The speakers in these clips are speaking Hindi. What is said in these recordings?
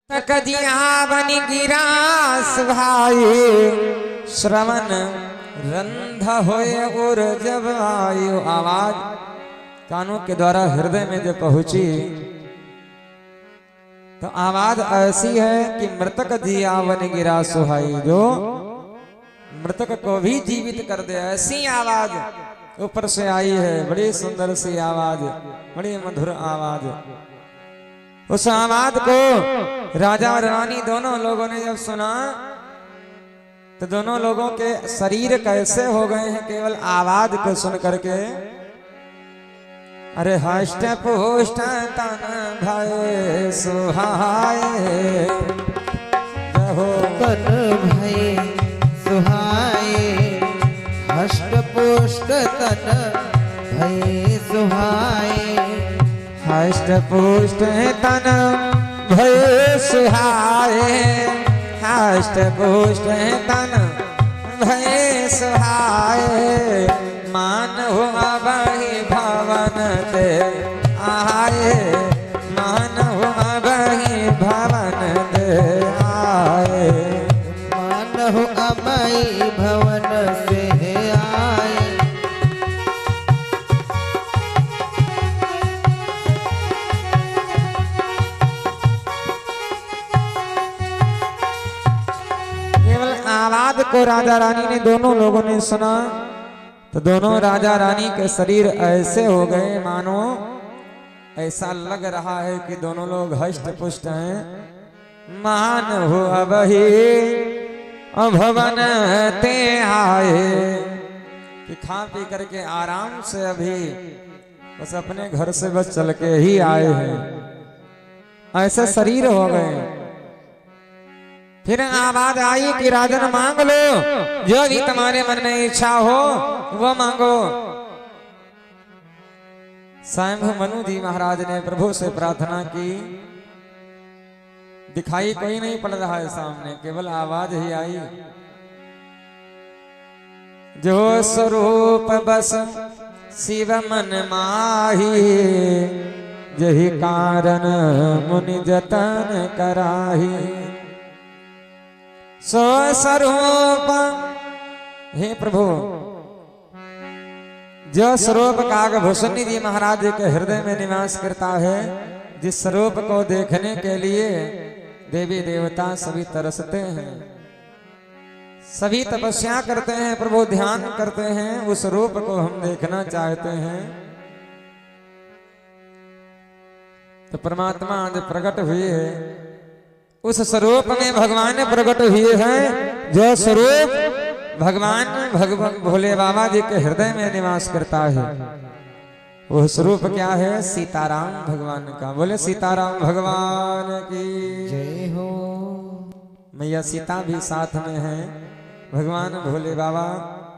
कदिया बन गिरास भाई श्रवण रंध होए और जब आयु आवाज कानों के द्वारा हृदय में जब पहुंची तो आवाज ऐसी है कि मृतक दिया बन गिरा सुहाई, जो मृतक को भी जीवित कर दे ऐसी आवाज ऊपर से आई है। बड़ी सुंदर सी आवाज, बड़ी मधुर आवाज। उस आवाज को राजा और रानी दोनों लोगों ने जब सुना तो दोनों लोगों के शरीर कैसे हो गए हैं केवल आवाज को सुन करके। अरे हष्ट पुष्ट तन भय सुहाए, हो तन भय सुहाए, हष्ट पुष्ट तन भय सुहाए, हष्ट पुष्ट तन भय सुहाए, हष्ट पुष्ट तन भय सुहाए। मान हुआ बही भवन ते आए, मान हुआ बही भवन ते आए, मान हुआ बही भवन से आए। आवाज को राजा रानी ने दोनों लोगों ने सुना तो दोनों राजा रानी के शरीर ऐसे हो गए मानो ऐसा लग रहा है कि दोनों लोग हष्ट पुष्ट हैं। मान हो अबही भवन ते आए, कि खा पी करके आराम से अभी बस अपने घर से बस चल के ही आए हैं, ऐसे शरीर हो गए। फिर आवाज आई कि राजन मांग लो, जो भी तुम्हारे मन में इच्छा हो वो मांगो। स्वयं मनु जी महाराज ने प्रभु से प्रार्थना की, दिखाई कोई नहीं पड़ रहा है सामने, केवल आवाज ही आई। जो स्वरूप बस शिव मन माही, यही कारण मुनि जतन कराही। सो स्वरूप हे प्रभु, जो स्वरूप कागभूषणी जी महाराज के हृदय में निवास करता है, जिस स्वरूप को देखने के लिए देवी देवता सभी तरसते हैं, सभी तपस्या करते हैं, प्रभु ध्यान करते हैं, उस रूप को हम देखना चाहते हैं। तो परमात्मा आज प्रकट हुए हैं, उस स्वरूप में भगवान प्रकट हुए हैं, जो स्वरूप भगवान भोले बाबा जी के हृदय में निवास करता है। वो स्वरूप क्या है? सीताराम भगवान का। बोले सीताराम भगवान की जय हो। मैया सीता भी साथ में है। भगवान भोले बाबा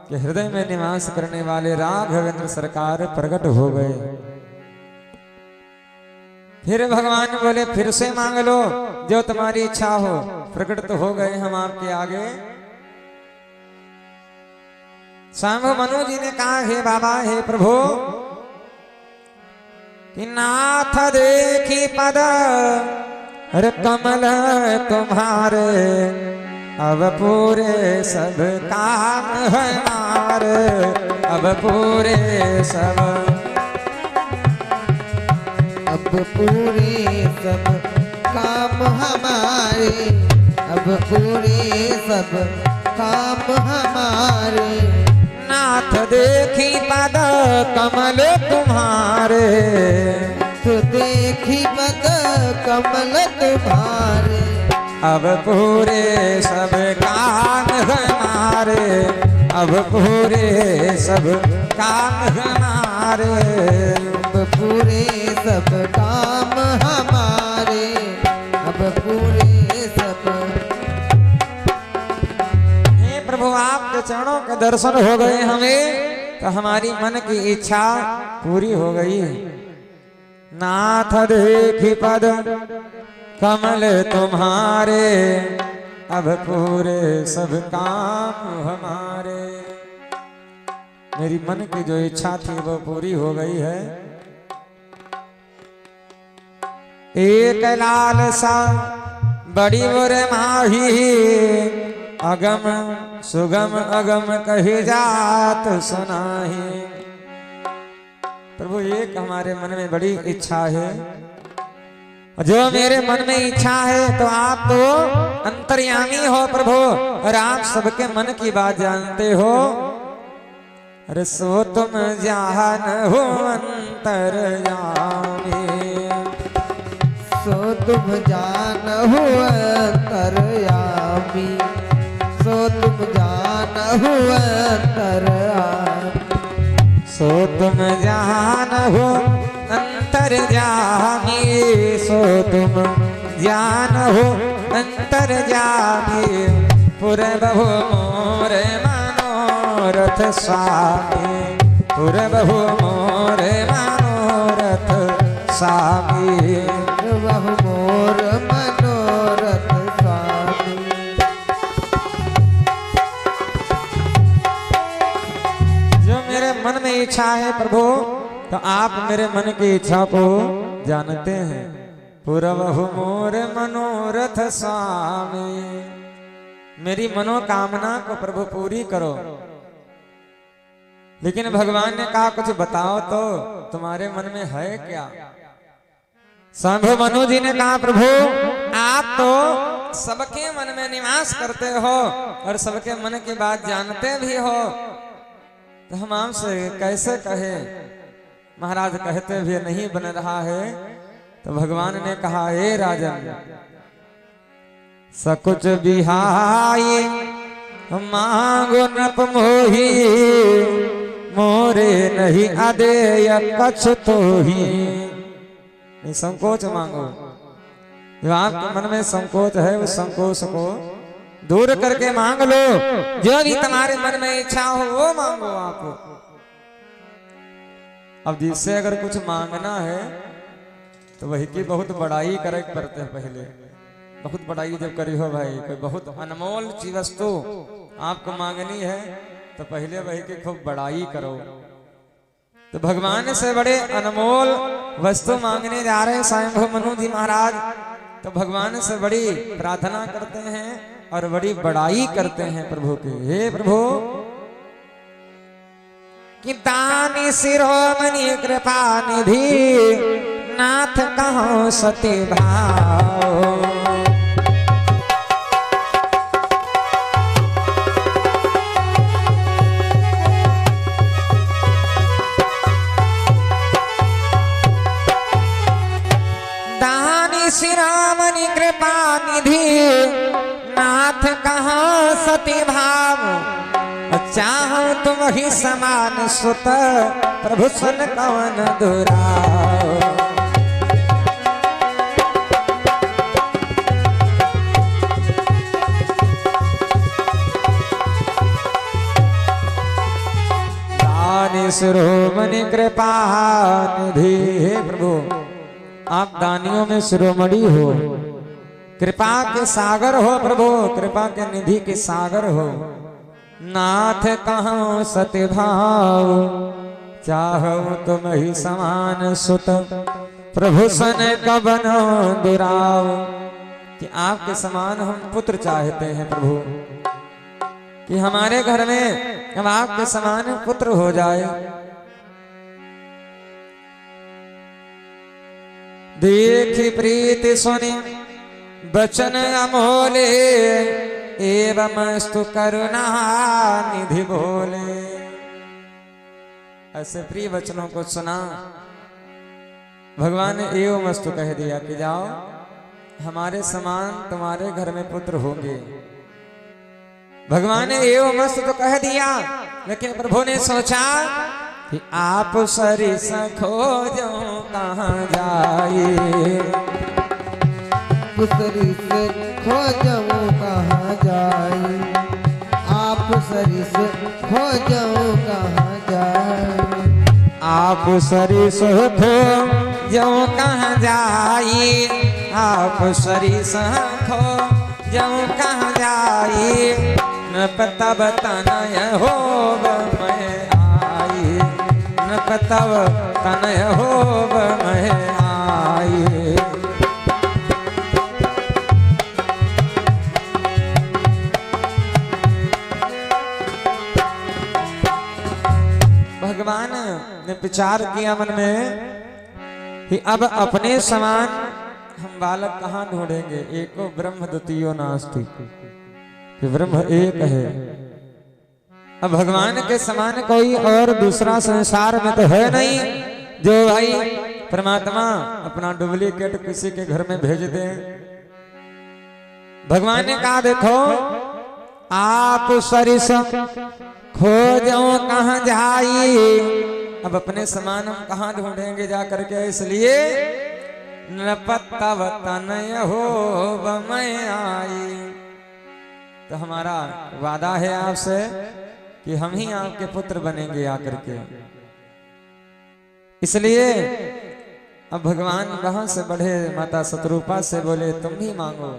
के हृदय में निवास करने वाले राघवेंद्र सरकार प्रकट हो गए। फिर भगवान बोले फिर से मांग लो जो तुम्हारी इच्छा हो। प्रकट तो हो गए हम आपके आगे। स्वयं मनु जी ने कहा, हे बाबा, हे प्रभु, कि नाथ देखी पद अरे कमल तुम्हारे, अब पूरे सब काम हमारे, अब पूरे सब, अब पूरे सब काम हमारे, अब पूरे सब काम हमारे। नाथ देखी पद कमल तुम्हारे, तो देखी पद कमल तुम्हारे, अब पूरे सब काम हमारे, अब पूरे सब काम हमारे, अब पूरे सब काम हमारे, अब पूरे सब। हे प्रभु, आपके चरणों के दर्शन हो गए हमें, तो हमारी मन की इच्छा पूरी हो गई। नाथ देखी पद कमल तुम्हारे, अब पूरे सब काम हमारे। मेरी मन की जो इच्छा थी वो पूरी हो गई है। एक लाल सा बड़ी मोर माही अगम सुगम अगम कही जात सुनाही। प्रभु एक हमारे मन में बड़ी इच्छा है, जो मेरे मन में इच्छा है तो आप तो अंतर्यामी हो प्रभु, और आप सबके मन की बात जानते हो। अरे सो तुम जान हो अंतर्यामी, सो तुम जान हो अंतर्यामी, सो तुम जान हो अंतर्यामी, सो तुम जान हो अंतर्यामी, सो तुम जान हो अंतर्यामी। पुरबहु मोर मनोरथ स्वामी, पुरबहु मोर मनोरथ स्वामी, बहु मोर मनोरथ स्वामी। जो मेरे मन में इच्छा है प्रभु, तो आप मेरे मन की इच्छा को जानते हैं। पुरबहु मोर मनोरथ स्वामी, मेरी मनोकामना को प्रभु पूरी करो। लेकिन भगवान ने कहा कुछ बताओ तो, तुम्हारे मन में है क्या? शंभु मनु जी ने कहा प्रभु आप तो सबके मन में निवास करते हो और सबके मन की बात जानते भी हो, तो हम आपसे कैसे कहे? महाराज कहते भी नहीं बन रहा है। तो भगवान ने कहा हे राजन, सकुच बिहाई मांगो नप मोही, मोरे नहीं अदेय कछ तो ही। संकोच मांगो, जो आपके मन में संकोच है उस संकोच को दूर करके मांग लो। जो भी तुम्हारे मन में इच्छा हो वो मांगो आप। अब जिससे अगर कुछ मांगना है तो वही की बहुत बड़ाई करे करते हैं। पहले बहुत बड़ाई जब करी हो भाई, कोई बहुत अनमोल चीज वस्तु आपको मांगनी है तो पहले वही की खूब बड़ाई करो। तो भगवान से बड़े अनमोल वस्तु मांगने जा रहे हैं स्वयंभू मनु जी महाराज। तो भगवान से बड़ी प्रार्थना करते हैं और बड़ी बड़ाई करते हैं प्रभु की। हे प्रभु कि दानी शिरोमणि कृपा निधि, नाथ कहो सती भाव। शिरोमणि कृपा निधि, नाथ कहाँ सती भाव। चाहो तुम ही समान सुत, प्रभु सुन कवन दुराव। दानी शिरोमणि कृपा निधि, हे प्रभु आप दानियों में शिरोमणि हो, कृपा के सागर हो प्रभु, कृपा के निधि के सागर हो। नाथ कहाँ सतभाव, चाहो तुम ही समान सुत, प्रभु सन कवन दुराव। कि आपके समान हम पुत्र चाहते हैं प्रभु, कि हमारे घर में हम आपके समान पुत्र हो जाए। देखी प्रीति सुनी बचन अमोले, एवमस्तु करुणा निधि बोले। ऐसे प्रिय वचनों को सुना, भगवान ने एवमस्तु कह दिया कि जाओ हमारे समान तुम्हारे घर में पुत्र होंगे। भगवान ने एवमस्तु तो कह दिया, लेकिन प्रभु ने सोचा कि आप सरिस खोजो कहाँ जाए, सरिस खोजो कहाँ जाए, आप सरिस खोजो कहाँ जाए, आप सरिस खोजो कहाँ जाए, आप सरिस खोजो कहाँ जाए। न पता बतानय हो मैं आई, न पतव तनय हो मैं आई। विचार किया मन में कि अब अपने समान हम बालक कहाँ ढूंढेंगे। एको ब्रह्म द्वितीयो नास्ति, कि ब्रह्म एक है। अब भगवान के समान कोई और दूसरा संसार में तो है नहीं जो भाई परमात्मा अपना डुप्लीकेट किसी के घर में भेज दे। भगवान ने कहा देखो आप सरिस खोजो कहाँ जाई, अब अपने समान हम कहाँ ढूंढेंगे जा करके, इसलिए नपतव तनय हो बमय आई। तो हमारा वादा है आपसे कि हम ही आपके पुत्र बनेंगे आकर के। इसलिए अब भगवान वहां से बढ़े, माता शतरूपा से बोले तुम ही मांगो।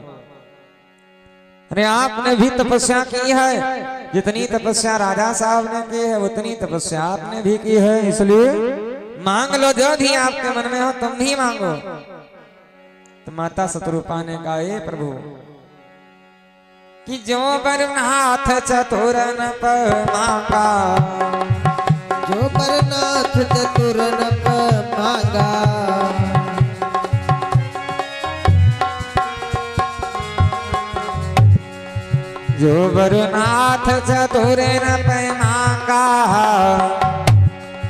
अरे आपने भी तपस्या की है, जितनी तपस्या राजा साहब ने की है उतनी तपस्या आपने भी की है, इसलिए मांग लो जो भी आपके मन में हो, तुम ही मांगो। तो माता शतरूपा ने कहा हे प्रभु कि जो बरनाथ चतुर नप मांगा, जो बरनाथ चतुर नप मांगा, जो बरनाथ चतुर नप मांगा,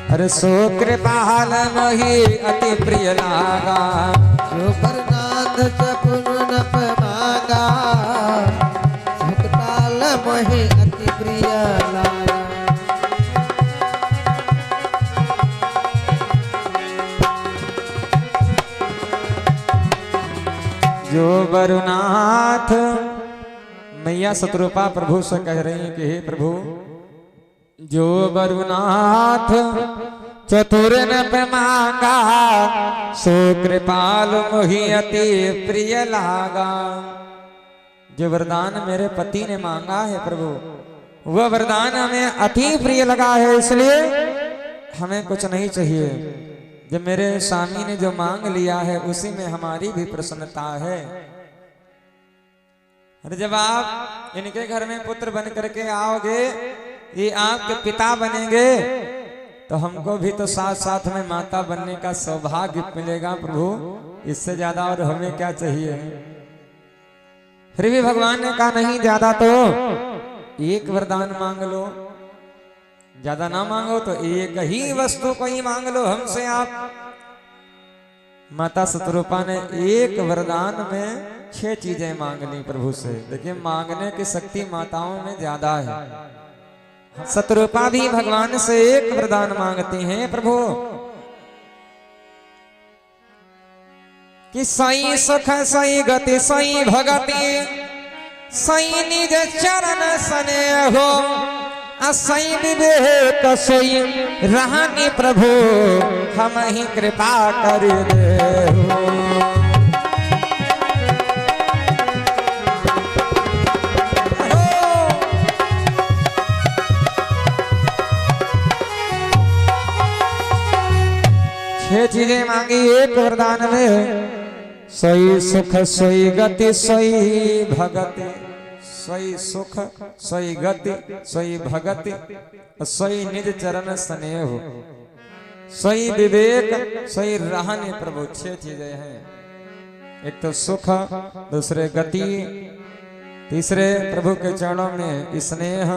अरे सो कृपाल मोहि अति प्रिय लागा। जो बरनाथ चतुर नप मांगा, सो कृपाल मोहि अति प्रिय लागा। जो बरनाथ, मैया शतरूपा प्रभु से कह रही हैं कि हे प्रभु जो बरनाथ चतुर नप मांगा, सो कृपाल मोहि अति प्रिय लागा। जो वरदान मेरे पति ने मांगा है प्रभु, वह वरदान हमें अति प्रिय लगा है, इसलिए हमें कुछ नहीं चाहिए। जब मेरे स्वामी ने जो मांग लिया है उसी में हमारी भी प्रसन्नता है। अरे जब आप इनके घर में पुत्र बन करके आओगे, ये आपके पिता बनेंगे, तो हमको भी तो साथ साथ में माता बनने का सौभाग्य मिलेगा प्रभु, इससे ज्यादा और हमें क्या चाहिए। फिर भी भगवान ने कहा नहीं, ज्यादा तो एक वरदान मांग लो, ज्यादा ना मांगो तो एक ही वस्तु को ही मांग लो हमसे आप। माता शतरूपा ने एक वरदान में 6 चीजें मांग ली प्रभु से। देखिए मांगने की शक्ति माताओं में ज्यादा है। शतरूपा भी भगवान से एक वरदान मांगती हैं प्रभु कि सई सुख सई गति सई भगति सई निज चरण स्नेह हो, असई विवेक सोई रहनी प्रभु हम ही कृपा कर दे। 6 चीजें मांगी एक वरदान में, सोई सुख सोई गति सोई भगति, सोई सुख सोई गति सोई भगति सोई निज चरण स्नेह, सोई विवेक सोई रहने प्रभु। 6 चीजें हैं। एक तो सुख, दूसरे गति, तीसरे प्रभु के चरणों में स्नेह,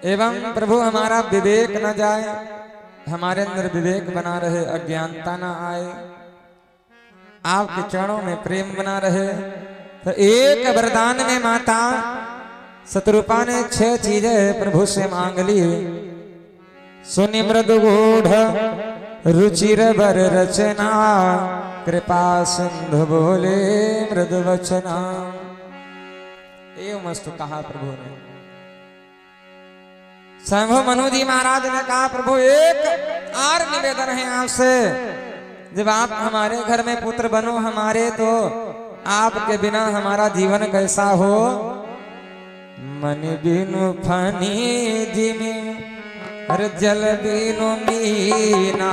एवं प्रभु हमारा विवेक न जाए, हमारे अंदर विवेक बना रहे, अज्ञानता न आए, आपके चरणों में प्रेम बना रहे। तो एक वरदान में माता शतरूपा ने 6 चीजें प्रभु से मांग ली। सुनि मृदु गूढ़ रुचिर बर रचना, कृपा सिंधु बोले मृदु वचना। एवं मस्त कहा प्रभु ने। शंभु मनु जी महाराज ने कहा प्रभु एक और निवेदन है आपसे, जब आप हमारे घर में पुत्र बनो हमारे, तो आपके बिना हमारा जीवन कैसा हो। मन बिनु फनी जिमी हर जल बिनु मीना,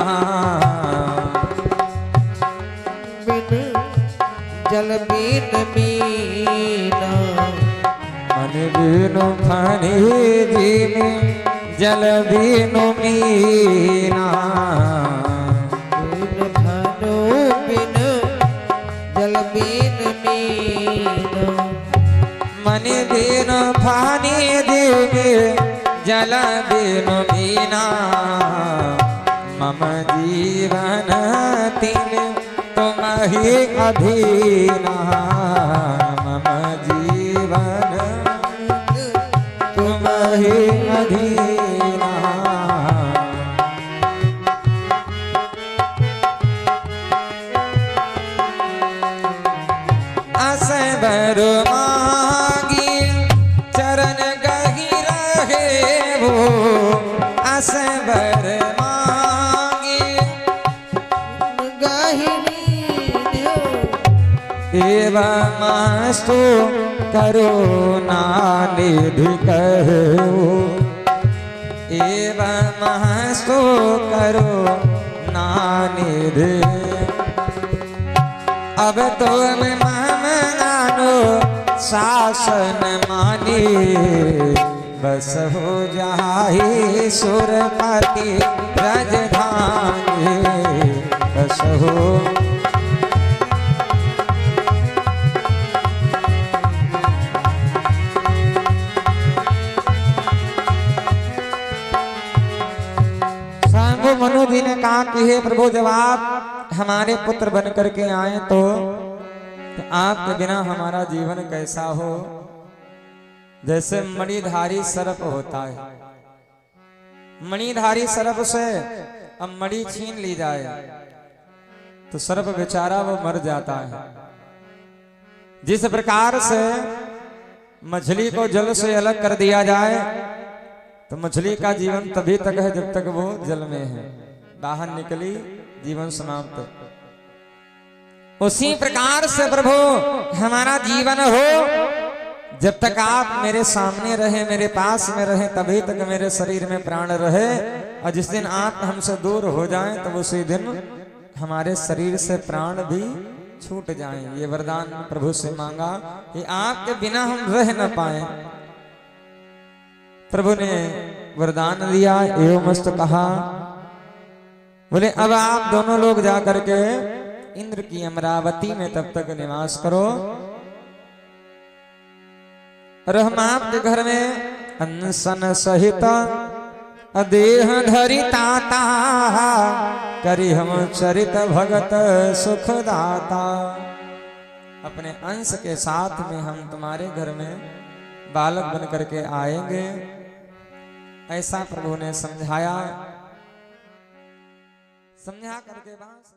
जल बिन मीना। मन बिनु फनी जिमी जल बीनु मीना बिन भानु बिन जल बिन मीना मन बिन फानी देवे जल बिनु मीना मम जीवन तिन तुम ही अधीना मम जीवन तुम ही अधीना असबर मांगी चरण गही रहे वो असबर मांगी गाहिनी दियो एवं मस्तु करुणा निधि कहो एवं मस्तु करुणा निधि अब तुम मानो शासन मानी बस हो जाही सुरपति राजधानी बस हो सांगो मनोजी ने कहा कि हे प्रभु जब आप हमारे पुत्र बन करके आए तो आपके बिना हमारा जीवन कैसा हो। जैसे मणिधारी सर्प होता है, मणिधारी सर्प से अब मणि छीन ली जाए तो सर्प बेचारा वो मर जाता है। जिस प्रकार से मछली को जल से अलग कर दिया जाए तो मछली का जीवन तभी तक है जब तक वो जल में है, बाहर निकली जीवन समाप्त। उसी प्रकार से प्रभु हमारा जीवन हो, जब तक आप मेरे सामने रहे, मेरे पास में रहे, तभी तक मेरे शरीर में प्राण रहे। और जिस दिन आप हमसे दूर हो जाएं तो उसी दिन हमारे शरीर से प्राण भी छूट जाएं। ये वरदान प्रभु से मांगा कि आपके बिना हम रह न पाए। प्रभु ने वरदान दिया एवं मस्त कहा, बोले अब आप दोनों लोग जाकर के इंद्र की अमरावती में तब तक निवास करो और हम आपके घर में अनशन सहित देह धरि ताता करी हम चरित भगत सुखदाता। अपने अंश के साथ में हम तुम्हारे घर में बालक बन करके आएंगे, ऐसा प्रभु ने समझा करके बाद